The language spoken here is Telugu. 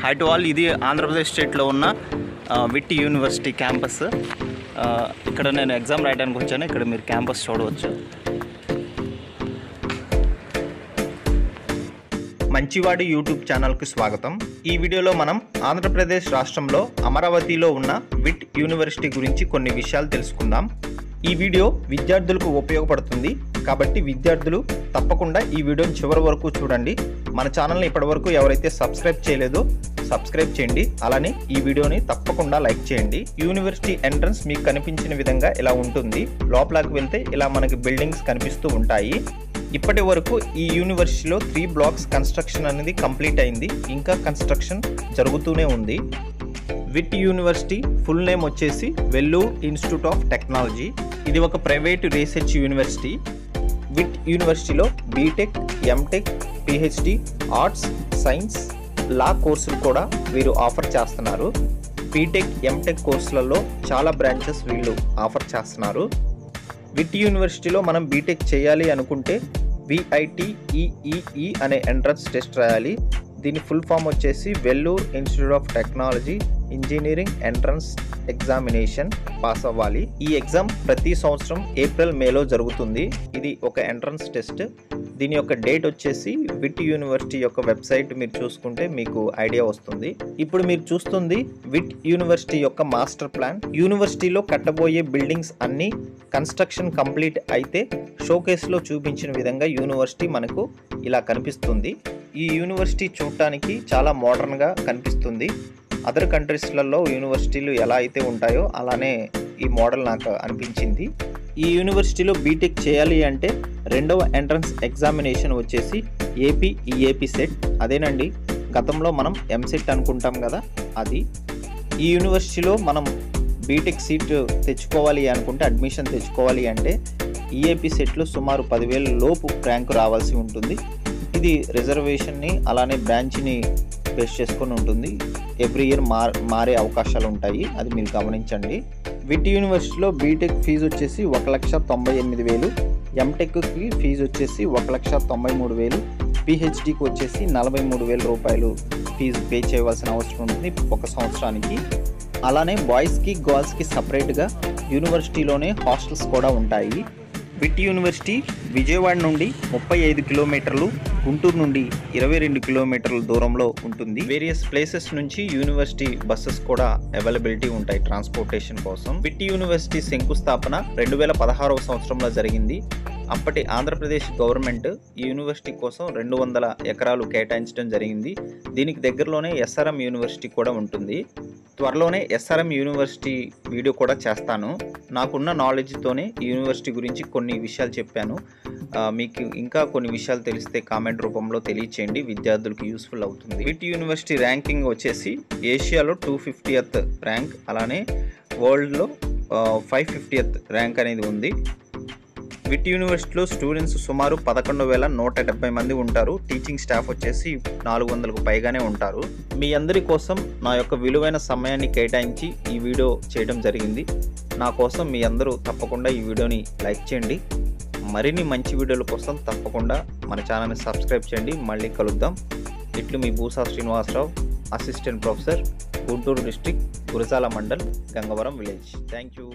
హాయ్ టు ఆల్, ఇది ఆంధ్రప్రదేశ్ స్టేట్లో ఉన్న విట్ యూనివర్సిటీ క్యాంపస్. ఇక్కడ నేను ఎగ్జామ్ రాయడానికి వచ్చాను. ఇక్కడ మీరు క్యాంపస్ చూడవచ్చు. మంచివాడి యూట్యూబ్ ఛానల్కి స్వాగతం. ఈ వీడియోలో మనం ఆంధ్రప్రదేశ్ రాష్ట్రంలో అమరావతిలో ఉన్న విట్ యూనివర్సిటీ గురించి కొన్ని విషయాలు తెలుసుకుందాం. ఈ వీడియో విద్యార్థులకు ఉపయోగపడుతుంది కాబట్టి విద్యార్థులు తప్పకుండా ఈ వీడియోని చివరి వరకు చూడండి. మన ఛానల్ని ఇప్పటివరకు ఎవరైతే సబ్స్క్రైబ్ చేయలేదో సబ్స్క్రైబ్ చేయండి. అలానే ఈ వీడియోని తప్పకుండా లైక్ చేయండి. యూనివర్సిటీ ఎంట్రన్స్ మీకు కనిపించిన విధంగా ఇలా ఉంటుంది. లోపలికి వెళ్తే ఇలా మనకి బిల్డింగ్స్ కనిపిస్తూ ఉంటాయి. ఇప్పటి వరకు ఈ యూనివర్సిటీలో 3 బ్లాక్స్ కన్స్ట్రక్షన్ అనేది కంప్లీట్ అయింది. ఇంకా కన్స్ట్రక్షన్ జరుగుతూనే ఉంది. విట్ యూనివర్సిటీ ఫుల్ నేమ్ వచ్చేసి వెల్లూర్ ఇన్స్టిట్యూట్ ఆఫ్ టెక్నాలజీ. ఇది ఒక ప్రైవేట్ రీసెర్చ్ యూనివర్సిటీ. విట్ యూనివర్సిటీలో BTech, MTech, PhD, arts, science, law కోర్సులు కూడా వీరు ఆఫర్ చేస్తున్నారు. బీటెక్, ఎంటెక్ కోర్సులలో చాలా బ్రాంచెస్ వీళ్ళు ఆఫర్ చేస్తున్నారు. విట్ యూనివర్సిటీలో మనం బీటెక్ చేయాలి అనుకుంటే VITEEE అనే ఎంట్రన్స్ టెస్ట్ రాయాలి. దీని ఫుల్ ఫామ్ వచ్చేసి Vellore institute of technology engineering entrance examination pass అవ్వాలి. ఈ ఎగ్జామ్ ప్రతి సంవత్సరం ఏప్రిల్, మేలో జరుగుతుంది. ఇది ఒక ఎంట్రన్స్ టెస్ట్. దీని యొక్క డేట్ వచ్చేసి విట్ యూనివర్సిటీ యొక్క వెబ్సైట్ మీరు చూసుకుంటే మీకు ఐడియా వస్తుంది. ఇప్పుడు మీరు చూస్తుంది విట్ యూనివర్సిటీ యొక్క మాస్టర్ ప్లాన్. యూనివర్సిటీలో కట్టబోయే బిల్డింగ్స్ అన్నీ కన్స్ట్రక్షన్ కంప్లీట్ అయితే షోకేస్లో చూపించిన విధంగా యూనివర్సిటీ మనకు ఇలా కనిపిస్తుంది. ఈ యూనివర్సిటీ చూడటానికి చాలా మోడర్న్గా కనిపిస్తుంది. అదర్ కంట్రీస్లలో యూనివర్సిటీలు ఎలా అయితే ఉంటాయో అలానే ఈ మోడల్ నాకు అనిపించింది. ఈ యూనివర్సిటీలో బీటెక్ చేయాలి అంటే రెండవ ఎంట్రన్స్ ఎగ్జామినేషన్ వచ్చేసి EAP సెట్. అదేనండి, గతంలో మనం ఎంసెట్ అనుకుంటాం కదా, అది. ఈ యూనివర్సిటీలో మనం బీటెక్ సీట్ తెచ్చుకోవాలి అనుకుంటే, అడ్మిషన్ తెచ్చుకోవాలి అంటే EAP సెట్లు సుమారు 10,000 లోపు ర్యాంకు రావాల్సి ఉంటుంది. ఇది రిజర్వేషన్ని అలానే బ్రాంచ్ని బేస్ చేసుకొని ఉంటుంది. ఎవ్రీ ఇయర్ మారే అవకాశాలు ఉంటాయి, అది మీరు గమనించండి. విట్ యూనివర్సిటీలో బీటెక్ ఫీజు వచ్చేసి 1,98,000, ఎంటెక్కి ఫీజు వచ్చేసి 1,93,000, పిహెచ్డికి వచ్చేసి 43,000 రూపాయలు ఫీజు పే చేయవలసిన అవసరం ఉంటుంది ఒక సంవత్సరానికి. అలానే బాయ్స్కి, గర్ల్స్కి సపరేట్గా యూనివర్సిటీలోనే హాస్టల్స్ కూడా ఉంటాయి. విట్ యూనివర్సిటీ విజయవాడ నుండి 35 కిలోమీటర్లు, గుంటూరు నుండి 22 కిలోమీటర్ల దూరంలో ఉంటుంది. వేరియస్ ప్లేసెస్ నుంచి యూనివర్సిటీ బస్సెస్ కూడా అవైలబిలిటీ ఉంటాయి ట్రాన్స్పోర్టేషన్ కోసం. విట్ యూనివర్సిటీ శంకుస్థాపన 2016వ సంవత్సరంలో జరిగింది. అప్పటి ఆంధ్రప్రదేశ్ గవర్నమెంట్ ఈ యూనివర్సిటీ కోసం 200 ఎకరాలు కేటాయించడం జరిగింది. దీనికి దగ్గరలోనే SRM యూనివర్సిటీ కూడా ఉంటుంది. త్వరలోనే SRM యూనివర్సిటీ వీడియో కూడా చేస్తాను. నాకున్న నాలెడ్జ్తోనే ఈ యూనివర్సిటీ గురించి కొన్ని విషయాలు చెప్పాను. మీకు ఇంకా కొన్ని విషయాలు తెలిస్తే కామెంట్ రూపంలో తెలియచేయండి, విద్యార్థులకు యూస్ఫుల్ అవుతుంది. విట్ యూనివర్సిటీ ర్యాంకింగ్ వచ్చేసి ఏషియాలో 250th ర్యాంక్, అలానే వరల్డ్లో 550th ర్యాంక్ అనేది ఉంది. విట్ యూనివర్సిటీలో స్టూడెంట్స్ సుమారు 11,170 మంది ఉంటారు. టీచింగ్ స్టాఫ్ వచ్చేసి 400కు పైగానే ఉంటారు. మీ అందరి కోసం నా యొక్క విలువైన సమయాన్ని కేటాయించి ఈ వీడియో చేయడం జరిగింది. నా కోసం మీ అందరూ తప్పకుండా ఈ వీడియోని లైక్ చేయండి. మరిన్ని మంచి వీడియోల కోసం తప్పకుండా మన ఛానల్ని సబ్స్క్రైబ్ చేయండి. మళ్ళీ కలుద్దాం. ఇట్లు మీ Bhusa Srinivasarao, assistant professor, Guntur district, Gurazala mandal, Gangavaram village. Thank you.